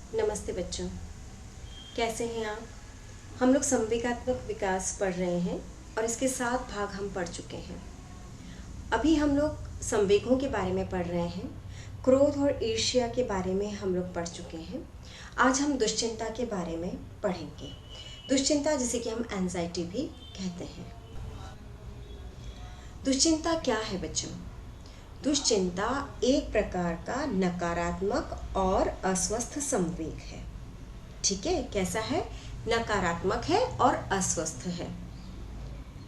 नमस्ते बच्चों, कैसे हैं आप। हम लोग संवेगात्मक विकास पढ़ रहे हैं और इसके 7 भाग हम पढ़ चुके हैं। अभी हम लोग संवेगों के बारे में पढ़ रहे हैं। क्रोध और ईर्ष्या के बारे में हम लोग पढ़ चुके हैं। आज हम दुश्चिंता के बारे में पढ़ेंगे। दुश्चिंता जिसे कि हम एंजाइटी भी कहते हैं। दुश्चिंता क्या है बच्चों? दुश्चिंता एक प्रकार का नकारात्मक और अस्वस्थ संवेग है। ठीक है, कैसा है? नकारात्मक है और अस्वस्थ है,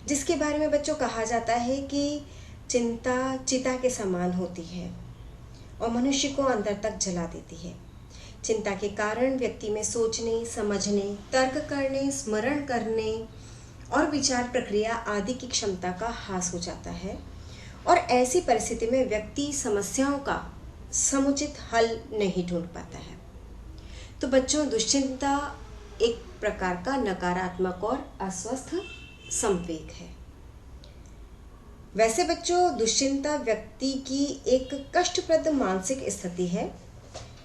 जिसके बारे में बच्चों कहा जाता है कि चिंता चिता के समान होती है और मनुष्य को अंदर तक जला देती है। चिंता के कारण व्यक्ति में सोचने, समझने, तर्क करने, स्मरण करने और विचार प्रक्रिया आदि की क्षमता का ह्रास हो जाता है और ऐसी परिस्थिति में व्यक्ति समस्याओं का समुचित हल नहीं ढूंढ पाता है। तो बच्चों, दुश्चिंता एक प्रकार का नकारात्मक और अस्वस्थ संवेग है। वैसे बच्चों, दुश्चिंता व्यक्ति की एक कष्टप्रद मानसिक स्थिति है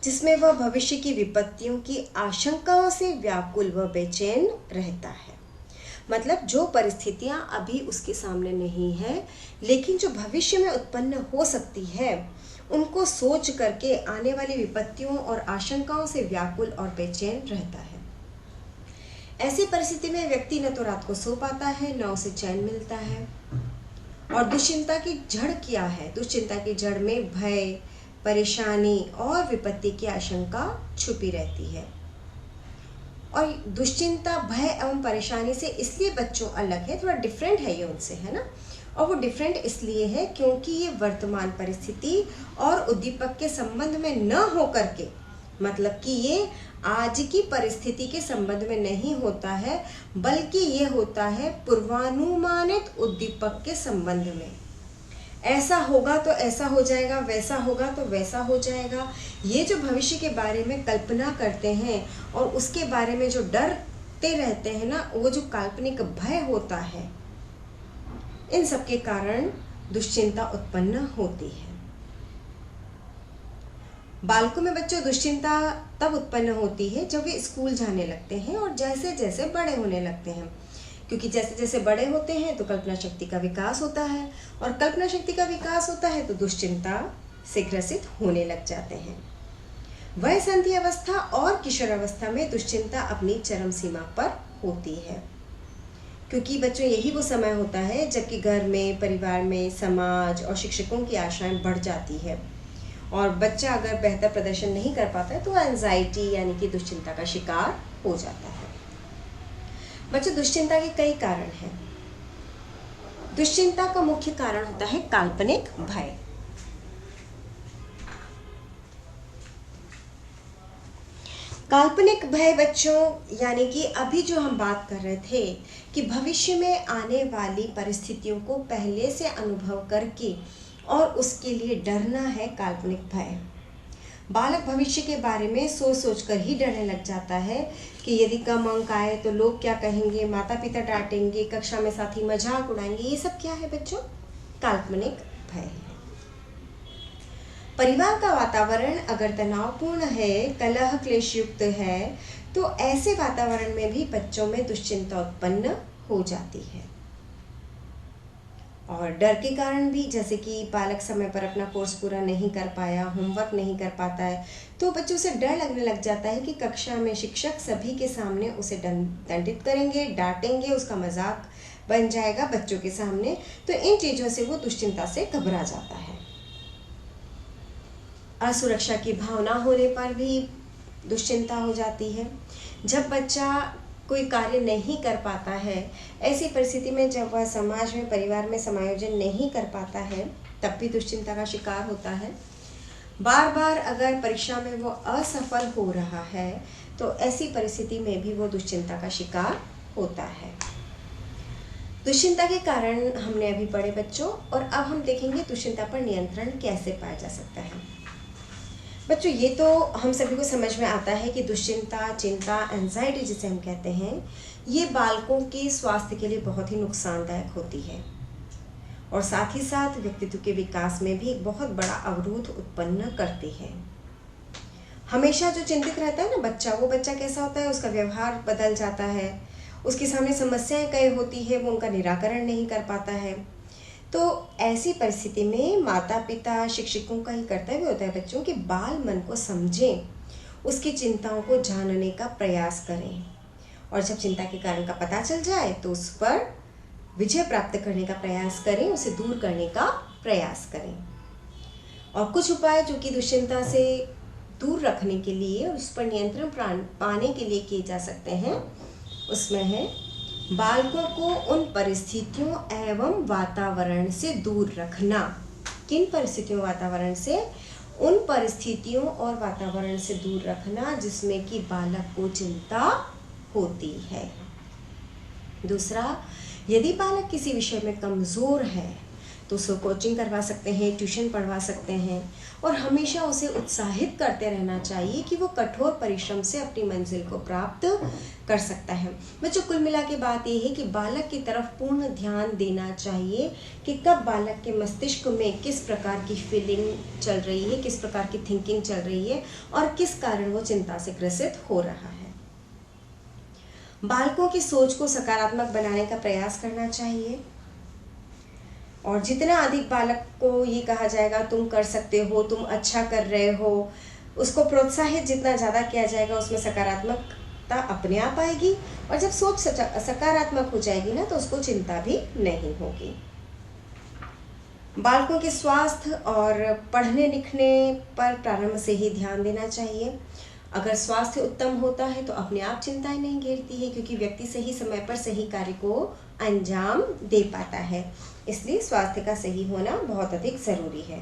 जिसमें वह भविष्य की विपत्तियों की आशंकाओं से व्याकुल व बेचैन रहता है। मतलब जो परिस्थितियां अभी उसके सामने नहीं है लेकिन जो भविष्य में उत्पन्न हो सकती है, उनको सोच करके आने वाली विपत्तियों और आशंकाओं से व्याकुल और बेचैन रहता है। ऐसी परिस्थिति में व्यक्ति न तो रात को सो पाता है, न उसे चैन मिलता है। और दुश्चिंता की जड़ क्या है? दुश्चिंता की जड़ में भय, परेशानी और विपत्ति की आशंका छुपी रहती है। और दुश्चिंता भय एवं परेशानी से इसलिए बच्चों अलग है, थोड़ा डिफरेंट है ये उनसे, है ना। और वो डिफरेंट इसलिए है क्योंकि ये वर्तमान परिस्थिति और उद्दीपक के संबंध में न हो करके, मतलब कि ये आज की परिस्थिति के संबंध में नहीं होता है, बल्कि ये होता है पूर्वानुमानित उद्दीपक के संबंध में। ऐसा होगा तो ऐसा हो जाएगा, वैसा होगा तो वैसा हो जाएगा। ये जो भविष्य के बारे में कल्पना करते हैं और उसके बारे में जो डरते रहते हैं ना, वो जो काल्पनिक भय होता है, इन सब के कारण दुश्चिंता उत्पन्न होती है। बालकों में बच्चों दुश्चिंता तब उत्पन्न होती है जब वे स्कूल जाने लगते हैं और जैसे जैसे बड़े होने लगते हैं, क्योंकि जैसे जैसे बड़े होते हैं तो कल्पना शक्ति का विकास होता है और कल्पना शक्ति का विकास होता है तो दुश्चिंता से ग्रसित होने लग जाते हैं। वयसंधि अवस्था और किशोर अवस्था में दुश्चिंता अपनी चरम सीमा पर होती है, क्योंकि बच्चों यही वो समय होता है जबकि घर में, परिवार में, समाज और शिक्षकों की आशाएं बढ़ जाती है और बच्चा अगर बेहतर प्रदर्शन नहीं कर पाता है तो एंजाइटी यानी कि दुश्चिंता का शिकार हो जाता है। बच्चों, दुश्चिंता के कई कारण हैं। दुश्चिंता का मुख्य कारण होता है काल्पनिक भय। काल्पनिक भय बच्चों यानी कि अभी जो हम बात कर रहे थे कि भविष्य में आने वाली परिस्थितियों को पहले से अनुभव करके और उसके लिए डरना है काल्पनिक भय। बालक भविष्य के बारे में सोच सोच कर ही डरने लग जाता है कि यदि कम अंक आए तो लोग क्या कहेंगे, माता पिता डांटेंगे, कक्षा में साथी मजाक उड़ाएंगे। ये सब क्या है बच्चों? काल्पनिक भय है। परिवार का वातावरण अगर तनावपूर्ण है, कलह क्लेश युक्त है, तो ऐसे वातावरण में भी बच्चों में दुश्चिंता उत्पन्न हो जाती है। और डर के कारण भी, जैसे कि बालक समय पर अपना कोर्स पूरा नहीं कर पाया, होमवर्क नहीं कर पाता है, तो बच्चों से डर लगने लग जाता है कि कक्षा में शिक्षक सभी के सामने उसे दंडित करेंगे, डांटेंगे, उसका मजाक बन जाएगा बच्चों के सामने। तो इन चीज़ों से वो दुश्चिंता से घबरा जाता है। असुरक्षा की भावना होने पर भी दुश्चिंता हो जाती है। जब बच्चा कोई कार्य नहीं कर पाता है, ऐसी परिस्थिति में जब वह समाज में, परिवार में समायोजन नहीं कर पाता है, तब भी दुश्चिंता का शिकार होता है। बार बार अगर परीक्षा में वो असफल हो रहा है तो ऐसी परिस्थिति में भी वो दुश्चिंता का शिकार होता है। दुश्चिंता के कारण हमने अभी पढ़े बच्चों, और अब हम देखेंगे दुश्चिंता पर नियंत्रण कैसे पाया जा सकता है। बच्चों, ये तो हम सभी को समझ में आता है कि दुश्चिंता, चिंता, एंजाइटी जिसे हम कहते हैं, ये बालकों के स्वास्थ्य के लिए बहुत ही नुकसानदायक होती है और साथ ही साथ व्यक्तित्व के विकास में भी एक बहुत बड़ा अवरोध उत्पन्न करती है। हमेशा जो चिंतित रहता है ना बच्चा, वो बच्चा कैसा होता है, उसका व्यवहार बदल जाता है, उसके सामने समस्याएं कई होती है, वो उनका निराकरण नहीं कर पाता है। तो ऐसी परिस्थिति में माता पिता शिक्षकों का ही कर्तव्य होता है बच्चों के बाल मन को समझें, उसकी चिंताओं को जानने का प्रयास करें, और जब चिंता के कारण का पता चल जाए तो उस पर विजय प्राप्त करने का प्रयास करें, उसे दूर करने का प्रयास करें। और कुछ उपाय जो कि दुश्चिंता से दूर रखने के लिए और उस पर नियंत्रण पाने के लिए किए जा सकते हैं, उसमें है बालकों को उन परिस्थितियों एवं वातावरण से दूर रखना। किन परिस्थितियों वातावरण से? उन परिस्थितियों और वातावरण से दूर रखना जिसमें कि बालक को चिंता होती है। दूसरा, यदि बालक किसी विषय में कमज़ोर है तो उसको कोचिंग करवा सकते हैं, ट्यूशन पढ़वा सकते हैं, और हमेशा उसे उत्साहित करते रहना चाहिए कि वो कठोर परिश्रम से अपनी मंजिल को प्राप्त कर सकता है। बच्चों, कुल मिला के बात ये है कि बालक की तरफ पूर्ण ध्यान देना चाहिए कि कब बालक के मस्तिष्क में किस प्रकार की फीलिंग चल रही है, किस प्रकार की थिंकिंग चल रही है और किस कारण वो चिंता से ग्रसित हो रहा है। बालकों की सोच को सकारात्मक बनाने का प्रयास करना चाहिए, और जितना अधिक बालक को ये कहा जाएगा तुम कर सकते हो, तुम अच्छा कर रहे हो, उसको प्रोत्साहित जितना ज़्यादा किया जाएगा उसमें सकारात्मकता अपने आप आएगी, और जब सोच सकारात्मक हो जाएगी ना तो उसको चिंता भी नहीं होगी। बालकों के स्वास्थ्य और पढ़ने लिखने पर प्रारंभ से ही ध्यान देना चाहिए। अगर स्वास्थ्य उत्तम होता है तो अपने आप चिंताएं नहीं घेरती है, क्योंकि व्यक्ति सही समय पर सही कार्य को अंजाम दे पाता है। इसलिए स्वास्थ्य का सही होना बहुत अधिक ज़रूरी है।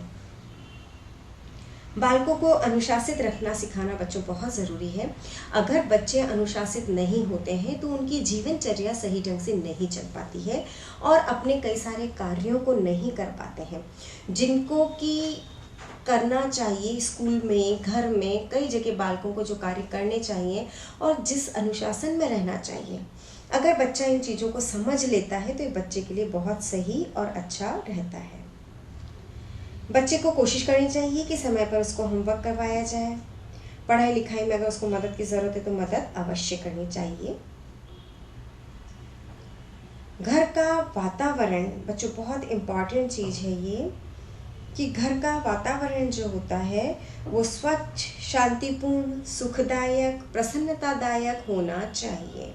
बालकों को अनुशासित रखना सिखाना बच्चों बहुत ज़रूरी है। अगर बच्चे अनुशासित नहीं होते हैं तो उनकी जीवनचर्या सही ढंग से नहीं चल पाती है और अपने कई सारे कार्यों को नहीं कर पाते हैं जिनको कि करना चाहिए। स्कूल में, घर में, कई जगह बालकों को जो कार्य करने चाहिए और जिस अनुशासन में रहना चाहिए, अगर बच्चा इन चीज़ों को समझ लेता है तो ये बच्चे के लिए बहुत सही और अच्छा रहता है। बच्चे को कोशिश करनी चाहिए कि समय पर उसको होमवर्क करवाया जाए। पढ़ाई लिखाई में अगर उसको मदद की ज़रूरत है तो मदद अवश्य करनी चाहिए। घर का वातावरण बच्चों बहुत इम्पॉर्टेंट चीज़ है ये, कि घर का वातावरण जो होता है वो स्वच्छ, शांतिपूर्ण, सुखदायक, प्रसन्नतादायक होना चाहिए।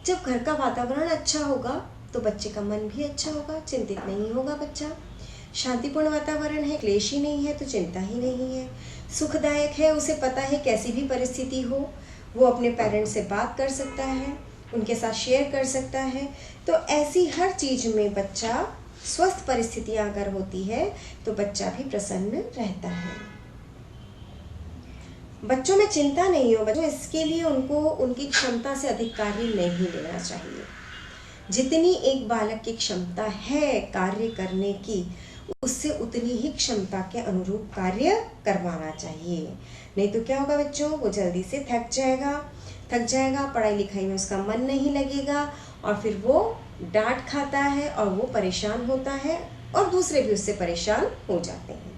जब घर का वातावरण अच्छा होगा तो बच्चे का मन भी अच्छा होगा, चिंतित नहीं होगा बच्चा। शांतिपूर्ण वातावरण है, क्लेश ही नहीं है तो चिंता ही नहीं है। सुखदायक है, उसे पता है कैसी भी परिस्थिति हो वो अपने पेरेंट्स से बात कर सकता है, उनके साथ शेयर कर सकता है। तो ऐसी हर चीज़ में बच्चा, स्वस्थ परिस्थितियां अगर होती है तो बच्चा भी प्रसन्न रहता है। बच्चों में चिंता नहीं हो बच्चों, इसके लिए उनको उनकी क्षमता से अधिक कार्य नहीं लेना चाहिए। जितनी एक बालक की क्षमता है कार्य करने की, उससे उतनी ही क्षमता के अनुरूप कार्य करवाना चाहिए। नहीं तो क्या होगा बच्चों, वो जल्दी से थक जाएगा, पढ़ाई लिखाई में उसका मन नहीं लगेगा और फिर वो डांट खाता है और वो परेशान होता है और दूसरे भी उससे परेशान हो जाते हैं।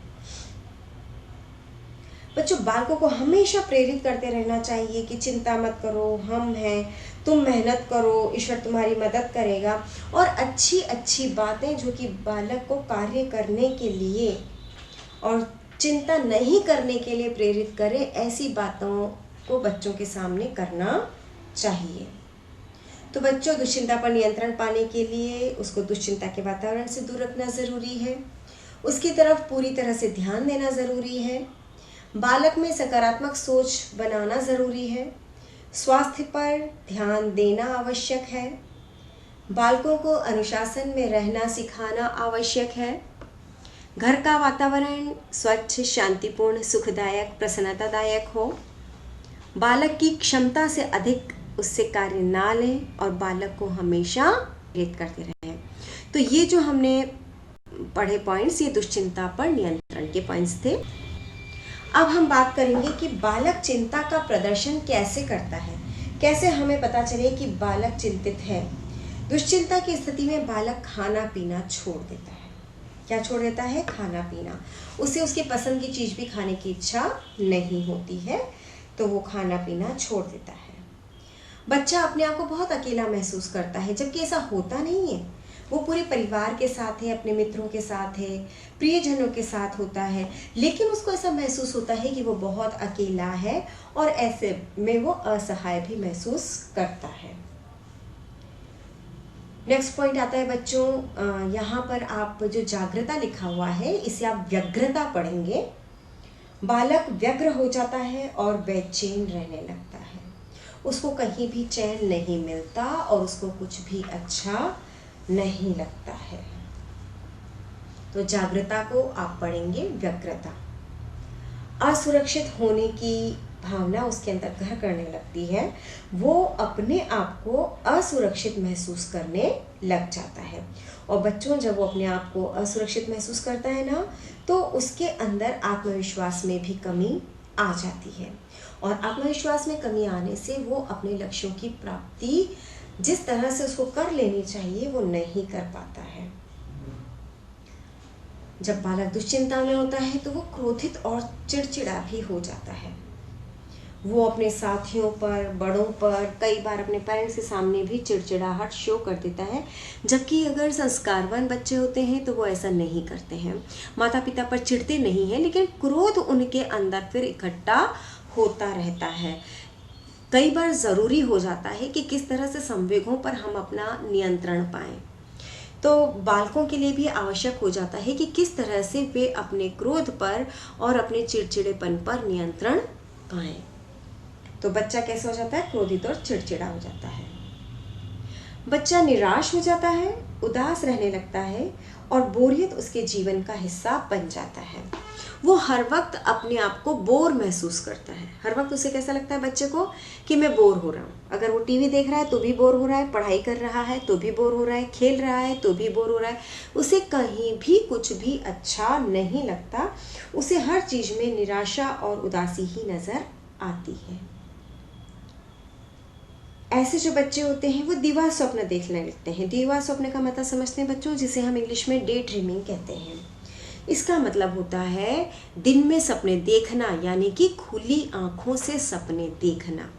बच्चों, बालकों को हमेशा प्रेरित करते रहना चाहिए कि चिंता मत करो, हम हैं, तुम मेहनत करो, ईश्वर तुम्हारी मदद करेगा। और अच्छी अच्छी बातें जो कि बालक को कार्य करने के लिए और चिंता नहीं करने के लिए प्रेरित करें, ऐसी बातों को बच्चों के सामने करना चाहिए। तो बच्चों, दुश्चिंता पर नियंत्रण पाने के लिए उसको दुश्चिंता के वातावरण से दूर रखना ज़रूरी है, उसकी तरफ पूरी तरह से ध्यान देना ज़रूरी है, बालक में सकारात्मक सोच बनाना ज़रूरी है, स्वास्थ्य पर ध्यान देना आवश्यक है, बालकों को अनुशासन में रहना सिखाना आवश्यक है, घर का वातावरण स्वच्छ, शांतिपूर्ण, सुखदायक, प्रसन्नतादायक हो, बालक की क्षमता से अधिक उससे कार्य ना लें और बालक को हमेशा प्रेरित करते रहें। तो ये जो हमने पढ़े पॉइंट्स, ये दुश्चिंता पर नियंत्रण के पॉइंट्स थे। अब हम बात करेंगे कि बालक चिंता का प्रदर्शन कैसे करता है, कैसे हमें पता चले कि बालक चिंतित है। दुश्चिंता की स्थिति में बालक खाना पीना छोड़ देता है, क्या छोड़ देता है? खाना पीना। उसे उसकी पसंद की चीज़ भी खाने की इच्छा नहीं होती है, तो वो खाना पीना छोड़ देता है। बच्चा अपने आप को बहुत अकेला महसूस करता है, जबकि ऐसा होता नहीं है। वो पूरे परिवार के साथ है, अपने मित्रों के साथ है, प्रियजनों के साथ होता है, लेकिन उसको ऐसा महसूस होता है कि वो बहुत अकेला है और ऐसे में वो असहाय भी महसूस करता है। नेक्स्ट पॉइंट आता है बच्चों, यहाँ पर आप जो जागृता लिखा हुआ है इसे आप व्यग्रता पढ़ेंगे। बालक व्यग्र हो जाता है और बेचैन रहने लगता है। उसको कहीं भी चैन नहीं मिलता और उसको कुछ भी अच्छा नहीं लगता है। तो जागृता को आप पढ़ेंगे व्यग्रता। असुरक्षित होने की भावना उसके अंदर घर करने लगती है। वो अपने आप को असुरक्षित महसूस करने लग जाता है। और बच्चों, जब वो अपने आप को असुरक्षित महसूस करता है ना, तो उसके अंदर आत्मविश्वास में भी कमी आ जाती है। और आत्मविश्वास में कमी आने से वो अपने लक्ष्यों की प्राप्ति जिस तरह से उसको कर लेनी चाहिए वो नहीं कर पाता है। जब बालक दुश्चिंता में होता है तो वो क्रोधित और चिड़चिड़ा भी हो जाता है। वो अपने साथियों पर, बड़ों पर, कई बार अपने पेरेंट्स के सामने भी चिड़चिड़ाहट शो कर देता है, जबकि अगर संस्कारवान बच्चे होते हैं तो वो ऐसा नहीं करते हैं। माता पिता पर चिढ़ते नहीं हैं, लेकिन क्रोध उनके अंदर फिर इकट्ठा होता रहता है। कई बार ज़रूरी हो जाता है कि किस तरह से संवेगों पर हम अपना नियंत्रण पाएं। तो बालकों के लिए भी आवश्यक हो जाता है कि किस तरह से वे अपने क्रोध पर और अपने चिड़चिड़ेपन पर नियंत्रण पाएं। तो बच्चा कैसे हो जाता है? क्रोधित और चिड़चिड़ा हो जाता है। बच्चा निराश हो जाता है, उदास रहने लगता है और बोरियत उसके जीवन का हिस्सा बन जाता है। वो हर वक्त अपने आप को बोर महसूस करता है। हर वक्त उसे कैसा लगता है बच्चे को कि मैं बोर हो रहा हूँ। अगर वो टीवी देख रहा है तो भी बोर हो रहा है, पढ़ाई कर रहा है तो भी बोर हो रहा है, खेल रहा है तो भी बोर हो रहा है। उसे कहीं भी कुछ भी अच्छा नहीं लगता। उसे हर चीज़ में निराशा और उदासी ही नज़र आती है। ऐसे जो बच्चे होते हैं वो दिवा स्वप्न देखने लगते हैं। दिवा स्वप्न का मतलब समझते हैं बच्चों, जिसे हम इंग्लिश में डे ड्रीमिंग कहते हैं। इसका मतलब होता है दिन में सपने देखना, यानी कि खुली आंखों से सपने देखना।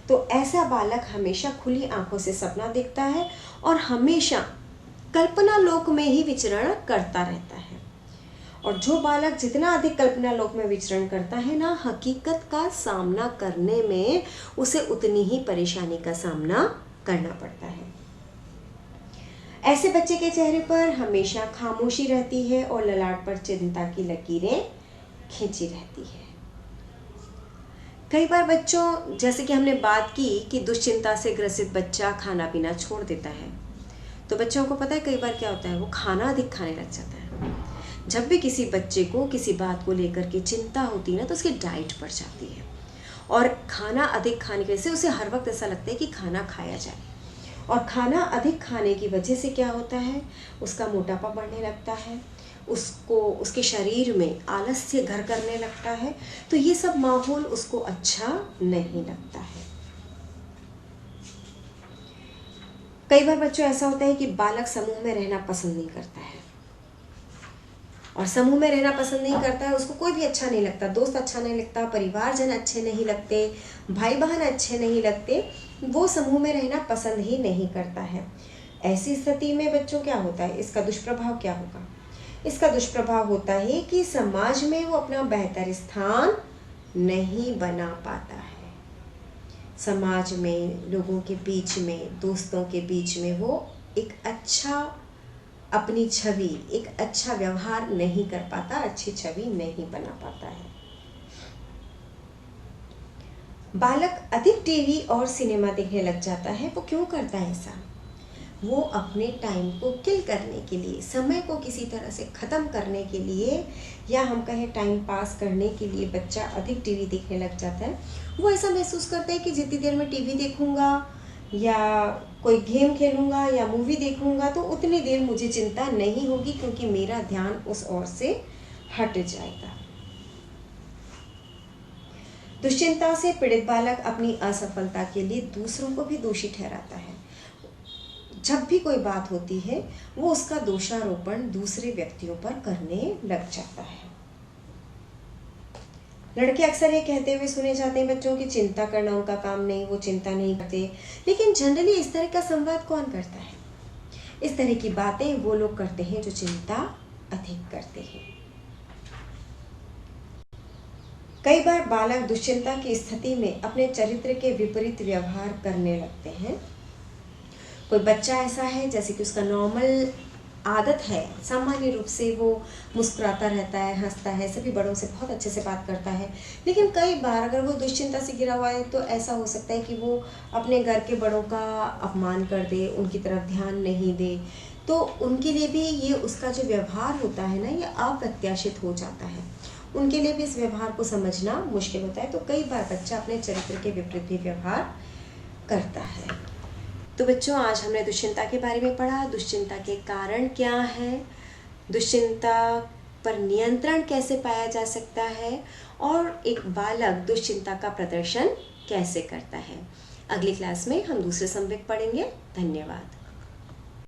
तो ऐसा बालक हमेशा खुली आंखों से सपना देखता है और हमेशा कल्पना लोक में ही विचरण करता रहता है। और जो बालक जितना अधिक कल्पना लोक में विचरण करता है ना, हकीकत का सामना करने में उसे उतनी ही परेशानी का सामना करना पड़ता है। ऐसे बच्चे के चेहरे पर हमेशा खामोशी रहती है और ललाट पर चिंता की लकीरें खींची रहती है। कई बार बच्चों, जैसे कि हमने बात की कि दुश्चिंता से ग्रसित बच्चा खाना पीना छोड़ देता है, तो बच्चों को पता है कई बार क्या होता है, वो खाना अधिक खाने लग जाता है। जब भी किसी बच्चे को किसी बात को लेकर के चिंता होती है ना, तो उसकी डाइट बढ़ जाती है और खाना अधिक खाने की वजह से उसे हर वक्त ऐसा लगता है कि खाना खाया जाए। और खाना अधिक खाने की वजह से क्या होता है, उसका मोटापा बढ़ने लगता है, उसको उसके शरीर में आलस्य घर करने लगता है। तो ये सब माहौल उसको अच्छा नहीं लगता है। कई बार बच्चों ऐसा होता है कि बालक समूह में रहना पसंद नहीं करता है, और समूह में रहना पसंद नहीं करता है, उसको कोई भी अच्छा नहीं लगता, दोस्त अच्छा नहीं लगता, परिवारजन अच्छे नहीं लगते, भाई बहन अच्छे नहीं लगते, वो समूह में रहना पसंद ही नहीं करता है। ऐसी स्थिति में बच्चों क्या होता है, इसका दुष्प्रभाव क्या होगा? इसका दुष्प्रभाव होता है कि समाज में वो अपना बेहतर स्थान नहीं बना पाता है। समाज में, लोगों के बीच में, दोस्तों के बीच में वो एक अच्छा अपनी छवि, एक अच्छा व्यवहार नहीं कर पाता, अच्छी छवि नहीं बना पाता है। बालक अधिक टीवी और सिनेमा देखने लग जाता है। वो क्यों करता है ऐसा? वो अपने टाइम को किल करने के लिए, समय को किसी तरह से ख़त्म करने के लिए, या हम कहें टाइम पास करने के लिए बच्चा अधिक टीवी देखने लग जाता है। वो ऐसा महसूस करता है कि जितनी देर में टीवी देखूंगा या कोई गेम खेलूंगा या मूवी देखूंगा तो उतनी देर मुझे चिंता नहीं होगी, क्योंकि मेरा ध्यान उस ओर से हट जाएगा। दुश्चिंता से पीड़ित बालक अपनी असफलता के लिए दूसरों को भी दोषी ठहराता है। जब भी कोई बात होती है वो उसका दोषारोपण दूसरे व्यक्तियों पर करने लग जाता है। लड़के अक्सर ये कहते हुए सुने जाते हैं बच्चों की चिंता करना उनका काम नहीं, वो चिंता नहीं करते। लेकिन जनरली इस तरह का संवाद कौन करता है? इस तरह की बातें वो लोग करते हैं जो चिंता अधिक करते हैं। कई बार बालक दुश्चिंता की स्थिति में अपने चरित्र के विपरीत व्यवहार करने लगते हैं। कोई बच्चा ऐसा है जैसे कि उसका नॉर्मल आदत है, सामान्य रूप से वो मुस्कुराता रहता है, हंसता है, सभी बड़ों से बहुत अच्छे से बात करता है। लेकिन कई बार अगर वो दुश्चिंता से घिरा हुआ है तो ऐसा हो सकता है कि वो अपने घर के बड़ों का अपमान कर दे, उनकी तरफ ध्यान नहीं दे। तो उनके लिए भी ये उसका जो व्यवहार होता है ना, ये अप्रत्याशित हो जाता है। उनके लिए भी इस व्यवहार को समझना मुश्किल होता है। तो कई बार बच्चा अपने चरित्र के विपरीत भी व्यवहार करता है। तो बच्चों, आज हमने दुश्चिंता के बारे में पढ़ा। दुश्चिंता के कारण क्या है, दुश्चिंता पर नियंत्रण कैसे पाया जा सकता है, और एक बालक दुश्चिंता का प्रदर्शन कैसे करता है। अगली क्लास में हम दूसरे संवेग पढ़ेंगे। धन्यवाद।